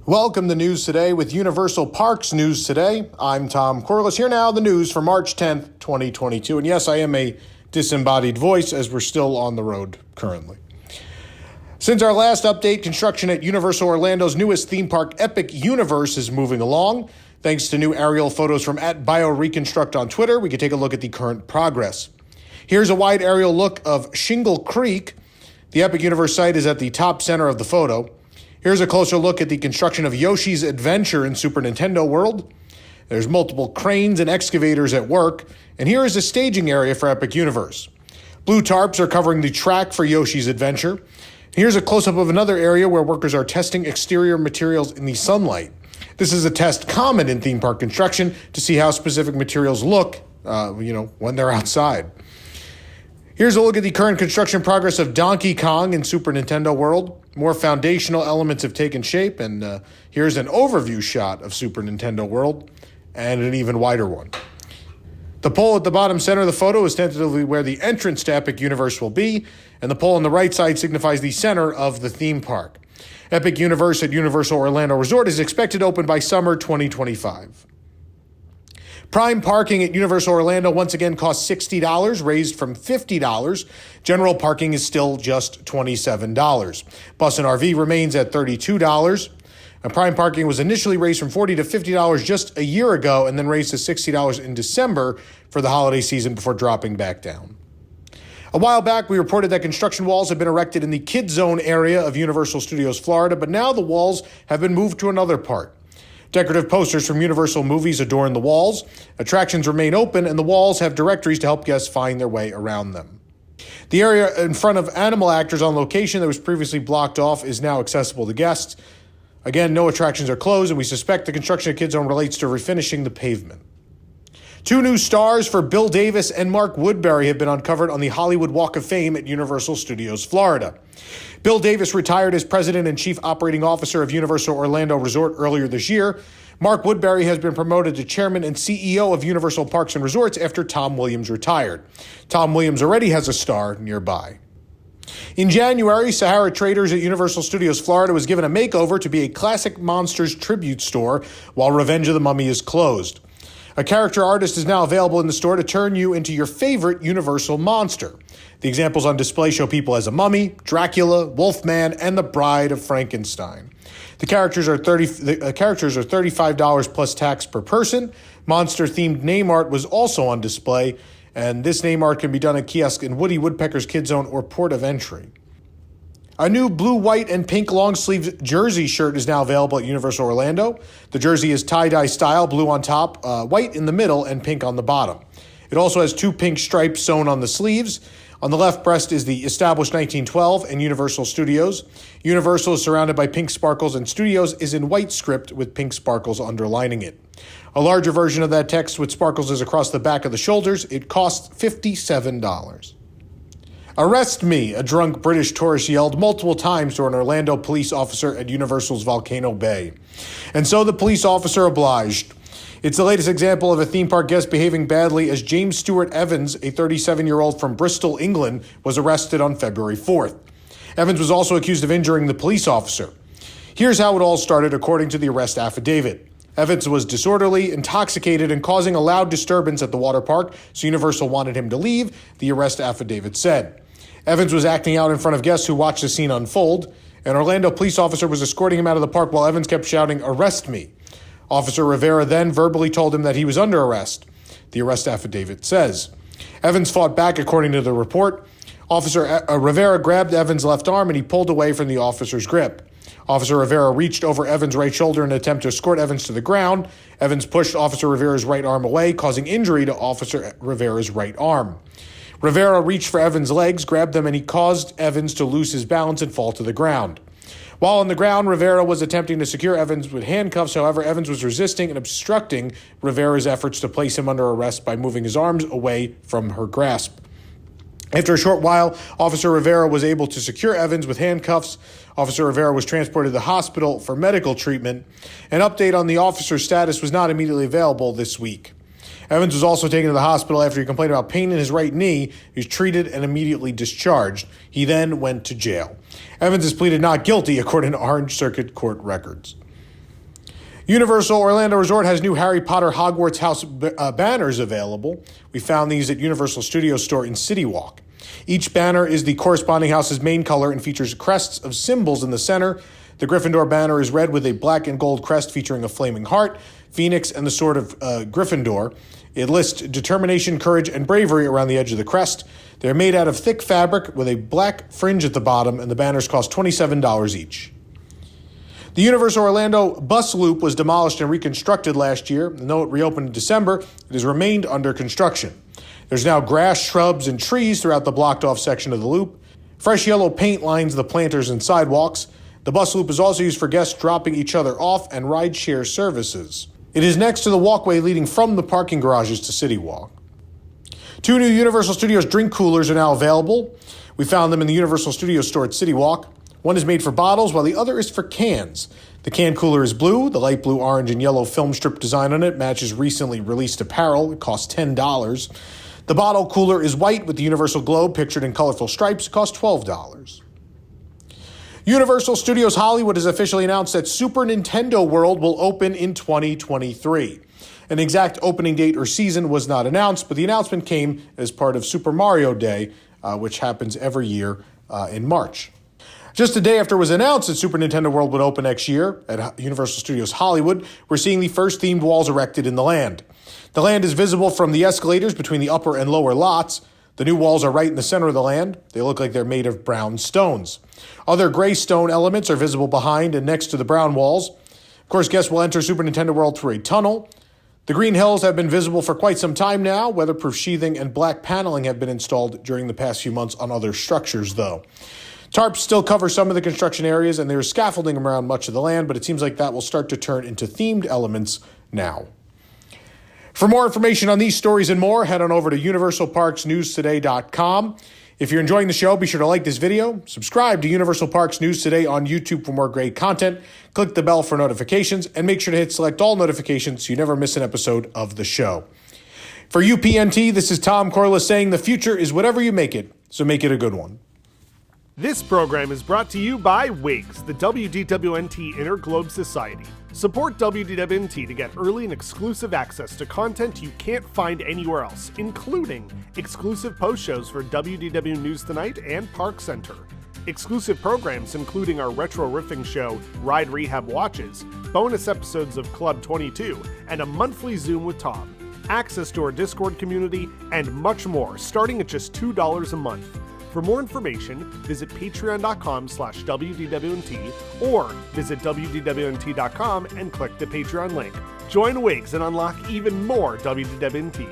Welcome to News Today with Universal Parks News Today. I'm Tom Corliss. Here now the news for March 10th, 2022. And yes, I am a disembodied voice as we're still on the road currently. Since our last update, construction at Universal Orlando's newest theme park, Epic Universe, is moving along. Thanks to new aerial photos from @BioReconstruct on Twitter, we can take a look at the current progress. Here's a wide aerial look of Shingle Creek. The Epic Universe site is at the top center of the photo. Here's a closer look at the construction of Yoshi's Adventure in Super Nintendo World. There's multiple cranes and excavators at work, and here is a staging area for Epic Universe. Blue tarps are covering the track for Yoshi's Adventure. Here's a close-up of another area where workers are testing exterior materials in the sunlight. This is a test common in theme park construction to see how specific materials look, when they're outside. Here's a look at the current construction progress of Donkey Kong in Super Nintendo World. More foundational elements have taken shape, and here's an overview shot of Super Nintendo World, and an even wider one. The pole at the bottom center of the photo is tentatively where the entrance to Epic Universe will be, and the pole on the right side signifies the center of the theme park. Epic Universe at Universal Orlando Resort is expected to open by summer 2025. Prime parking at Universal Orlando once again costs $60, raised from $50. General parking is still just $27. Bus and RV remains at $32. And prime parking was initially raised from $40 to $50 just a year ago and then raised to $60 in December for the holiday season before dropping back down. A while back, we reported that construction walls have been erected in the Kids Zone area of Universal Studios Florida, but now the walls have been moved to another part. Decorative posters from Universal movies adorn the walls. Attractions remain open, and the walls have directories to help guests find their way around them. The area in front of animal actors on location that was previously blocked off is now accessible to guests. Again, no attractions are closed, and we suspect the construction of Kids Zone relates to refinishing the pavement. Two new stars for Bill Davis and Mark Woodbury have been uncovered on the Hollywood Walk of Fame at Universal Studios Florida. Bill Davis retired as president and chief operating officer of Universal Orlando Resort earlier this year. Mark Woodbury has been promoted to chairman and CEO of Universal Parks and Resorts after Tom Williams retired. Tom Williams already has a star nearby. In January, Sahara Traders at Universal Studios Florida was given a makeover to be a classic monsters tribute store while Revenge of the Mummy is closed. A character artist is now available in the store to turn you into your favorite Universal monster. The examples on display show people as a mummy, Dracula, Wolfman, and the Bride of Frankenstein. The characters are $35 plus tax per person. Monster-themed name art was also on display, and this name art can be done at kiosk in Woody Woodpecker's Kids Zone or port of entry. A new blue, white, and pink long-sleeve jersey shirt is now available at Universal Orlando. The jersey is tie-dye style, blue on top, white in the middle, and pink on the bottom. It also has two pink stripes sewn on the sleeves. On the left breast is the established 1912 and Universal Studios. Universal is surrounded by pink sparkles, and Studios is in white script with pink sparkles underlining it. A larger version of that text with sparkles is across the back of the shoulders. It costs $57. "Arrest me," a drunk British tourist yelled multiple times to an Orlando police officer at Universal's Volcano Bay. And so the police officer obliged. It's the latest example of a theme park guest behaving badly as James Stewart Evans, a 37-year-old from Bristol, England, was arrested on February 4th. Evans was also accused of injuring the police officer. Here's how it all started according to the arrest affidavit. Evans was disorderly, intoxicated, and causing a loud disturbance at the water park, so Universal wanted him to leave, the arrest affidavit said. Evans was acting out in front of guests who watched the scene unfold. An Orlando police officer was escorting him out of the park while Evans kept shouting, "Arrest me." Officer Rivera then verbally told him that he was under arrest, the arrest affidavit says. Evans fought back according to the report. Officer Rivera grabbed Evans' left arm and he pulled away from the officer's grip. Officer Rivera reached over Evans' right shoulder in an attempt to escort Evans to the ground. Evans pushed Officer Rivera's right arm away, causing injury to Officer Rivera's right arm. Rivera reached for Evans' legs, grabbed them, and he caused Evans to lose his balance and fall to the ground. While on the ground, Rivera was attempting to secure Evans with handcuffs. However, Evans was resisting and obstructing Rivera's efforts to place him under arrest by moving his arms away from her grasp. After a short while, Officer Rivera was able to secure Evans with handcuffs. Officer Rivera was transported to the hospital for medical treatment. An update on the officer's status was not immediately available this week. Evans was also taken to the hospital after he complained about pain in his right knee. He was treated and immediately discharged. He then went to jail. Evans has pleaded not guilty, according to Orange Circuit Court records. Universal Orlando Resort has new Harry Potter Hogwarts house banners available. We found these at Universal Studios store in City Walk. Each banner is the corresponding house's main color and features crests of symbols in the center. The Gryffindor banner is red with a black and gold crest featuring a flaming heart, phoenix, and the sword of Gryffindor. It lists determination, courage, and bravery around the edge of the crest. They're made out of thick fabric with a black fringe at the bottom, and the banners cost $27 each. The Universal Orlando bus loop was demolished and reconstructed last year, and though it reopened in December, it has remained under construction. There's now grass, shrubs, and trees throughout the blocked-off section of the loop. Fresh yellow paint lines the planters and sidewalks. The bus loop is also used for guests dropping each other off and ride-share services. It is next to the walkway leading from the parking garages to City Walk. 2 new Universal Studios drink coolers are now available. We found them in the Universal Studios store at City Walk. One is made for bottles, while the other is for cans. The can cooler is blue. The light blue, orange, and yellow film strip design on it matches recently released apparel. It costs $10. The bottle cooler is white with the Universal globe pictured in colorful stripes. It costs $12. Universal Studios Hollywood has officially announced that Super Nintendo World will open in 2023. An exact opening date or season was not announced, but the announcement came as part of Super Mario Day, which happens every year in March. Just a day after it was announced that Super Nintendo World would open next year at Universal Studios Hollywood, we're seeing the first themed walls erected in the land. The land is visible from the escalators between the upper and lower lots. The new walls are right in the center of the land. They look like they're made of brown stones. Other gray stone elements are visible behind and next to the brown walls. Of course, guests will enter Super Nintendo World through a tunnel. The green hills have been visible for quite some time now. Weatherproof sheathing and black paneling have been installed during the past few months on other structures, though. Tarps still cover some of the construction areas, and there's scaffolding around much of the land, but it seems like that will start to turn into themed elements now. For more information on these stories and more, head on over to universalparksnewstoday.com. If you're enjoying the show, be sure to like this video, subscribe to Universal Parks News Today on YouTube for more great content, click the bell for notifications, and make sure to hit select all notifications so you never miss an episode of the show. For UPNT, this is Tom Corliss saying the future is whatever you make it, so make it a good one. This program is brought to you by WIGS, the WDWNT Interglobe Society. Support WDWNT to get early and exclusive access to content you can't find anywhere else, including exclusive post shows for WDW News Tonight and Park Center, exclusive programs including our retro riffing show, Ride Rehab Watches, bonus episodes of Club 22, and a monthly Zoom with Tom, access to our Discord community, and much more, starting at just $2 a month. For more information, visit patreon.com/WDWNT or visit WDWNT.com and click the Patreon link. Join WIGS and unlock even more WDWNT.